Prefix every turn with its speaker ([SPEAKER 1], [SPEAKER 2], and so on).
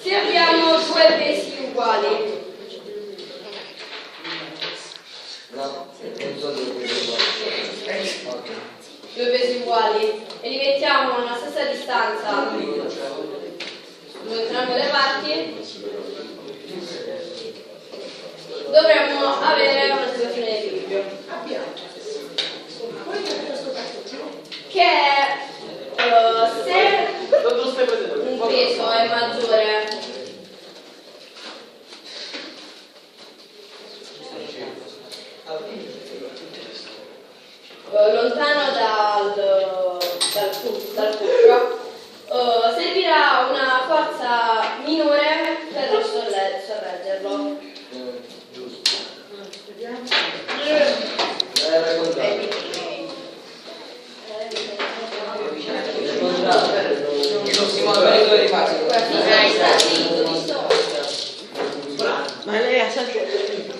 [SPEAKER 1] Se abbiamo due pesi uguali, due pesi uguali e li mettiamo alla stessa distanza su entrambe le parti, dovremmo avere una situazione di equilibrio che è se un peso è maggiore lontano dal fulcro, servirà una forza minore per sorreggerlo.
[SPEAKER 2] Ma lei ha sempre